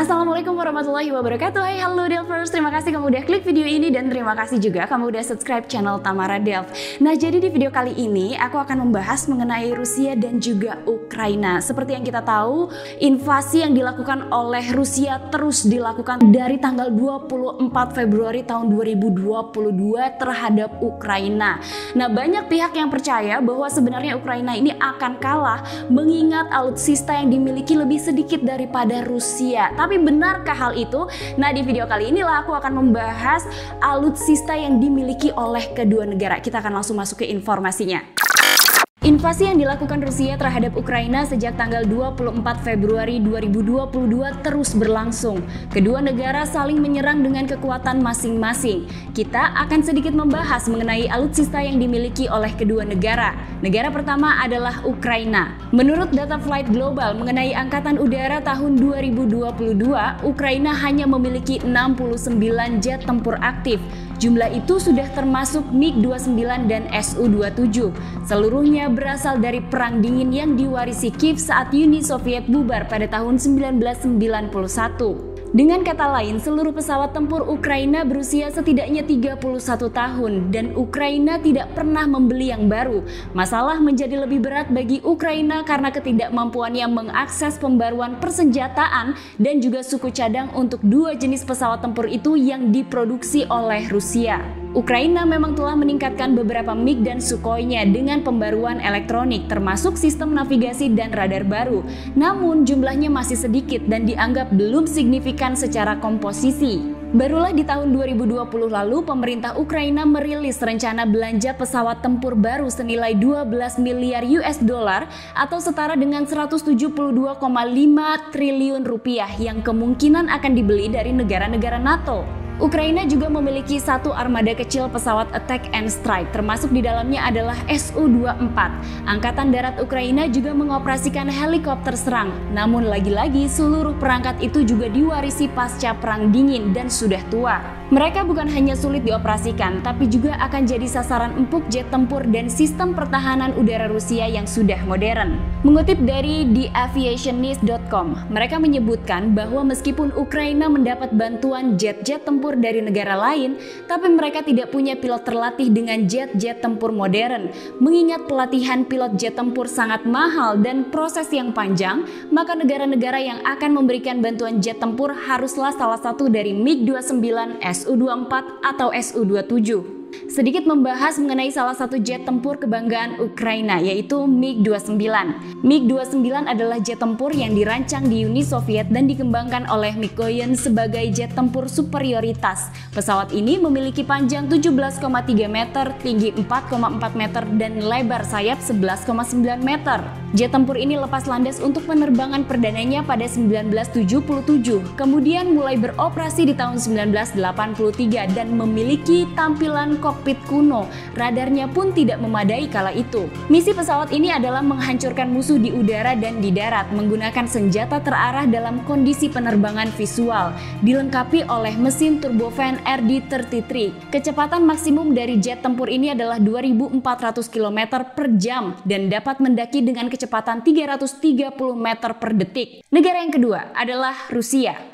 Assalamualaikum warahmatullahi wabarakatuh. Hai, halo Delvers, terima kasih kamu udah klik video ini dan terima kasih juga kamu udah subscribe channel Tamara Delv. Nah, jadi di video kali ini aku akan membahas mengenai Rusia dan juga Ukraina. Seperti yang kita tahu, invasi yang dilakukan oleh Rusia terus dilakukan dari tanggal 24 Februari tahun 2022 terhadap Ukraina. Nah, banyak pihak yang percaya bahwa sebenarnya Ukraina ini akan kalah mengingat alutsista yang dimiliki lebih sedikit daripada Rusia. Tapi benarkah hal itu? Nah, di video kali inilah aku akan membahas alutsista yang dimiliki oleh kedua negara. Kita akan langsung masuk ke informasinya. Invasi yang dilakukan Rusia terhadap Ukraina sejak tanggal 24 Februari 2022 terus berlangsung. Kedua negara saling menyerang dengan kekuatan masing-masing. Kita akan sedikit membahas mengenai alutsista yang dimiliki oleh kedua negara. Negara pertama adalah Ukraina. Menurut data Flight Global mengenai Angkatan Udara tahun 2022, Ukraina hanya memiliki 69 jet tempur aktif. Jumlah itu sudah termasuk MiG-29 dan Su-27. Seluruhnya berasal dari Perang Dingin yang diwarisi Kiev saat Uni Soviet bubar pada tahun 1991. Dengan kata lain, seluruh pesawat tempur Ukraina berusia setidaknya 31 tahun dan Ukraina tidak pernah membeli yang baru. Masalah menjadi lebih berat bagi Ukraina karena ketidakmampuannya mengakses pembaruan persenjataan dan juga suku cadang untuk dua jenis pesawat tempur itu yang diproduksi oleh Rusia. Ukraina memang telah meningkatkan beberapa MiG dan Sukhoi-nya dengan pembaruan elektronik termasuk sistem navigasi dan radar baru. Namun jumlahnya masih sedikit dan dianggap belum signifikan secara komposisi. Barulah di tahun 2020 lalu pemerintah Ukraina merilis rencana belanja pesawat tempur baru senilai 12 miliar US dollar atau setara dengan 172,5 triliun rupiah yang kemungkinan akan dibeli dari negara-negara NATO. Ukraina juga memiliki satu armada kecil pesawat attack and strike, termasuk di dalamnya adalah Su-24. Angkatan Darat Ukraina juga mengoperasikan helikopter serang, namun lagi-lagi seluruh perangkat itu juga diwarisi pasca Perang Dingin dan sudah tua. Mereka bukan hanya sulit dioperasikan, tapi juga akan jadi sasaran empuk jet tempur dan sistem pertahanan udara Rusia yang sudah modern. Mengutip dari theaviationist.com, mereka menyebutkan bahwa meskipun Ukraina mendapat bantuan jet-jet tempur dari negara lain, tapi mereka tidak punya pilot terlatih dengan jet-jet tempur modern. Mengingat pelatihan pilot jet tempur sangat mahal dan proses yang panjang, maka negara-negara yang akan memberikan bantuan jet tempur haruslah salah satu dari MiG-29, Su-24 atau Su-27. Sedikit membahas mengenai salah satu jet tempur kebanggaan Ukraina, yaitu MiG-29. MiG-29 adalah jet tempur yang dirancang di Uni Soviet dan dikembangkan oleh Mikoyan sebagai jet tempur superioritas. Pesawat ini memiliki panjang 17,3 meter, tinggi 4,4 meter, dan lebar sayap 11,9 meter. Jet tempur ini lepas landas untuk penerbangan perdananya pada 1977, kemudian mulai beroperasi di tahun 1983 dan memiliki tampilan kokpit kuno. Radarnya pun tidak memadai kala itu. Misi pesawat ini adalah menghancurkan musuh di udara dan di darat menggunakan senjata terarah dalam kondisi penerbangan visual, dilengkapi oleh mesin turbofan RD-33. Kecepatan maksimum dari jet tempur ini adalah 2.400 km per jam dan dapat mendaki dengan kecepatan 330 meter per detik. Negara yang kedua adalah Rusia.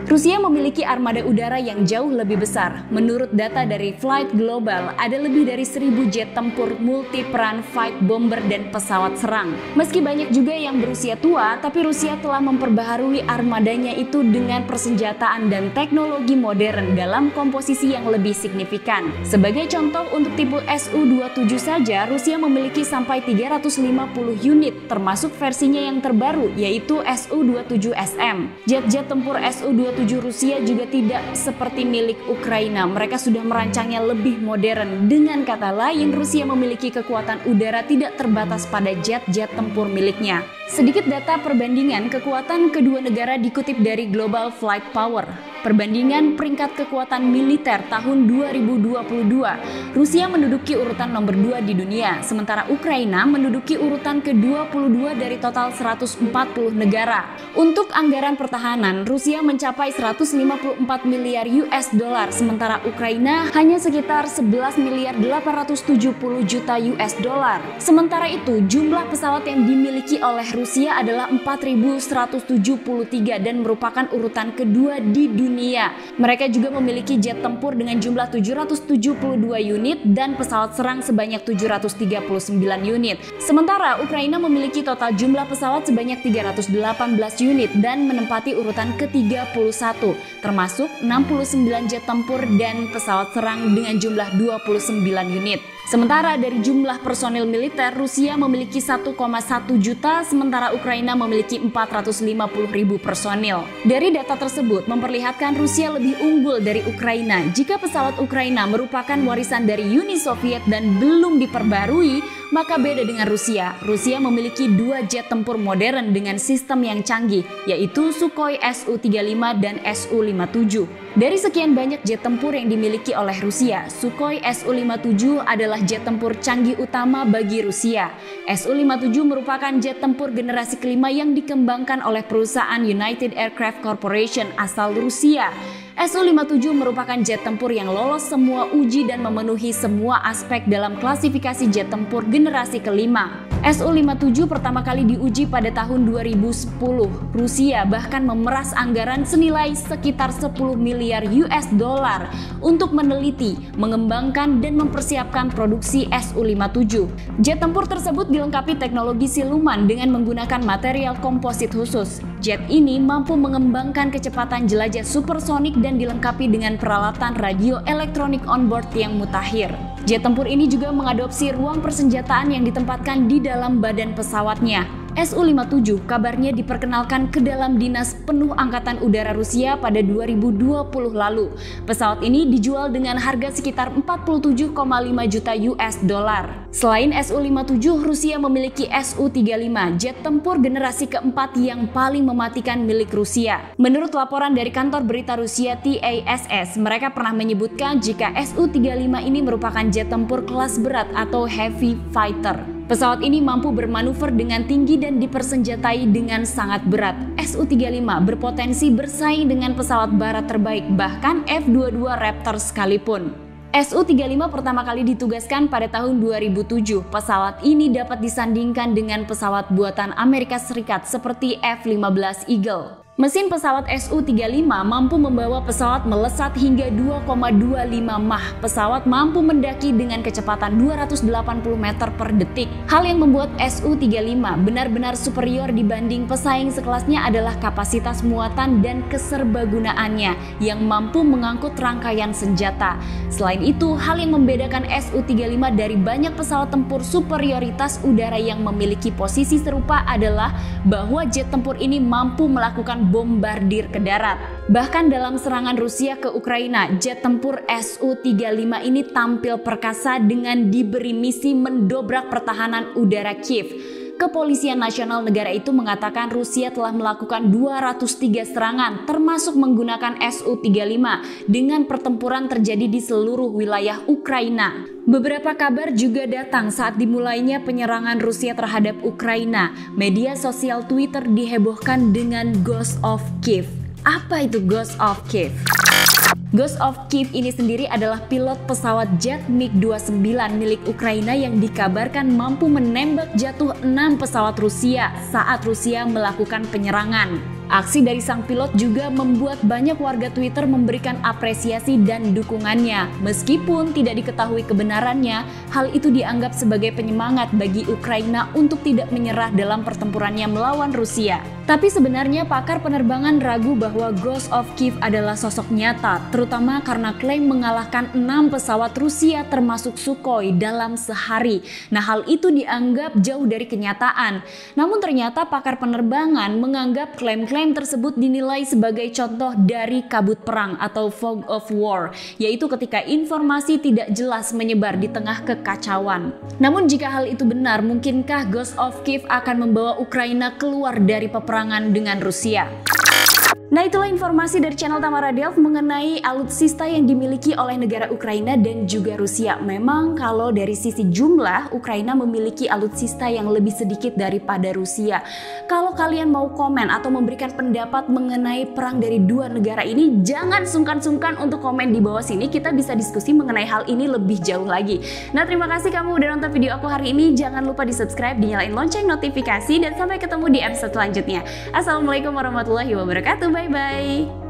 Rusia memiliki armada udara yang jauh lebih besar. Menurut data dari Flight Global, ada lebih dari 1.000 jet tempur multiperan fight bomber dan pesawat serang. Meski banyak juga yang berusia tua, tapi Rusia telah memperbaharui armadanya itu dengan persenjataan dan teknologi modern dalam komposisi yang lebih signifikan. Sebagai contoh, untuk tipe Su-27 saja, Rusia memiliki sampai 350 unit, termasuk versinya yang terbaru, yaitu Su-27SM. Jet-jet tempur Su-27 Rusia juga tidak seperti milik Ukraina. Mereka sudah merancangnya lebih modern. Dengan kata lain, Rusia memiliki kekuatan udara tidak terbatas pada jet-jet tempur miliknya. Sedikit data perbandingan kekuatan kedua negara dikutip dari Global Flight Power. Perbandingan peringkat kekuatan militer tahun 2022, Rusia menduduki urutan nomor 2 di dunia, sementara Ukraina menduduki urutan ke-22 dari total 140 negara. Untuk anggaran pertahanan, Rusia mencapai 154 miliar US dollar, sementara Ukraina hanya sekitar 11 miliar 870 juta US dollar. Sementara itu, jumlah pesawat yang dimiliki oleh Rusia adalah 4.173 dan merupakan urutan kedua di dunia. Mereka juga memiliki jet tempur dengan jumlah 772 unit dan pesawat serang sebanyak 739 unit. Sementara Ukraina memiliki total jumlah pesawat sebanyak 318 unit dan menempati urutan ke-31, termasuk 69 jet tempur dan pesawat serang dengan jumlah 29 unit. Sementara dari jumlah personil militer, Rusia memiliki 1,1 juta, sementara Ukraina memiliki 450.000 personil. Dari data tersebut memperlihatkan Rusia lebih unggul dari Ukraina. Jika pesawat Ukraina merupakan warisan dari Uni Soviet dan belum diperbarui, maka beda dengan Rusia. Rusia memiliki 2 jet tempur modern dengan sistem yang canggih, yaitu Sukhoi Su-35 dan Su-57. Dari sekian banyak jet tempur yang dimiliki oleh Rusia, Sukhoi Su-57 adalah jet tempur canggih utama bagi Rusia. Su-57 merupakan jet tempur generasi kelima yang dikembangkan oleh perusahaan United Aircraft Corporation asal Rusia. Su-57 merupakan jet tempur yang lolos semua uji dan memenuhi semua aspek dalam klasifikasi jet tempur generasi kelima. Su-57 pertama kali diuji pada tahun 2010. Rusia bahkan memeras anggaran senilai sekitar 10 miliar US dollar untuk meneliti, mengembangkan, dan mempersiapkan produksi Su-57. Jet tempur tersebut dilengkapi teknologi siluman dengan menggunakan material komposit khusus. Jet ini mampu mengembangkan kecepatan jelajah supersonik dan dilengkapi dengan peralatan radio elektronik onboard yang mutakhir. Jet tempur ini juga mengadopsi ruang persenjataan yang ditempatkan di dalam badan pesawatnya. Su-57 kabarnya diperkenalkan ke dalam Dinas Penuh Angkatan Udara Rusia pada 2020 lalu. Pesawat ini dijual dengan harga sekitar 47,5 juta US dollar. Selain Su-57, Rusia memiliki Su-35, jet tempur generasi keempat yang paling mematikan milik Rusia. Menurut laporan dari kantor berita Rusia TASS, mereka pernah menyebutkan jika Su-35 ini merupakan jet tempur kelas berat atau heavy fighter. Pesawat ini mampu bermanuver dengan tinggi dan dipersenjatai dengan sangat berat. Su-35 berpotensi bersaing dengan pesawat barat terbaik, bahkan F-22 Raptor sekalipun. Su-35 pertama kali ditugaskan pada tahun 2007. Pesawat ini dapat disandingkan dengan pesawat buatan Amerika Serikat seperti F-15 Eagle. Mesin pesawat Su-35 mampu membawa pesawat melesat hingga 2,25 Mach. Pesawat mampu mendaki dengan kecepatan 280 meter per detik. Hal yang membuat Su-35 benar-benar superior dibanding pesaing sekelasnya adalah kapasitas muatan dan keserbagunaannya yang mampu mengangkut rangkaian senjata. Selain itu, hal yang membedakan Su-35 dari banyak pesawat tempur superioritas udara yang memiliki posisi serupa adalah bahwa jet tempur ini mampu melakukan bombardir ke darat. Bahkan dalam serangan Rusia ke Ukraina, jet tempur Su-35 ini tampil perkasa dengan diberi misi mendobrak pertahanan udara Kiev. Kepolisian Nasional negara itu mengatakan Rusia telah melakukan 203 serangan termasuk menggunakan Su-35 dengan pertempuran terjadi di seluruh wilayah Ukraina. Beberapa kabar juga datang saat dimulainya penyerangan Rusia terhadap Ukraina. Media sosial Twitter dihebohkan dengan Ghost of Kiev. Apa itu Ghost of Kiev? Ghost of Kiev ini sendiri adalah pilot pesawat jet MiG-29 milik Ukraina yang dikabarkan mampu menembak jatuh 6 pesawat Rusia saat Rusia melakukan penyerangan. Aksi dari sang pilot juga membuat banyak warga Twitter memberikan apresiasi dan dukungannya. Meskipun tidak diketahui kebenarannya, hal itu dianggap sebagai penyemangat bagi Ukraina untuk tidak menyerah dalam pertempurannya melawan Rusia. Tapi sebenarnya pakar penerbangan ragu bahwa Ghost of Kiev adalah sosok nyata, terutama karena klaim mengalahkan 6 pesawat Rusia termasuk Sukhoi dalam sehari. Nah, hal itu dianggap jauh dari kenyataan. Namun ternyata pakar penerbangan menganggap klaim-klaim tersebut dinilai sebagai contoh dari kabut perang atau fog of war, yaitu ketika informasi tidak jelas menyebar di tengah kekacauan. Namun jika hal itu benar, mungkinkah Ghost of Kiev akan membawa Ukraina keluar dari peperangan dengan Rusia? Nah, itulah informasi dari channel Tamara Delf mengenai alutsista yang dimiliki oleh negara Ukraina dan juga Rusia. Memang kalau dari sisi jumlah, Ukraina memiliki alutsista yang lebih sedikit daripada Rusia. Kalau kalian mau komen atau memberikan pendapat mengenai perang dari dua negara ini, jangan sungkan-sungkan untuk komen di bawah sini. Kita bisa diskusi mengenai hal ini lebih jauh lagi. Nah, terima kasih kamu udah nonton video aku hari ini. Jangan lupa di subscribe, dinyalain lonceng notifikasi, dan sampai ketemu di episode selanjutnya. Assalamualaikum warahmatullahi wabarakatuh. Bye-bye.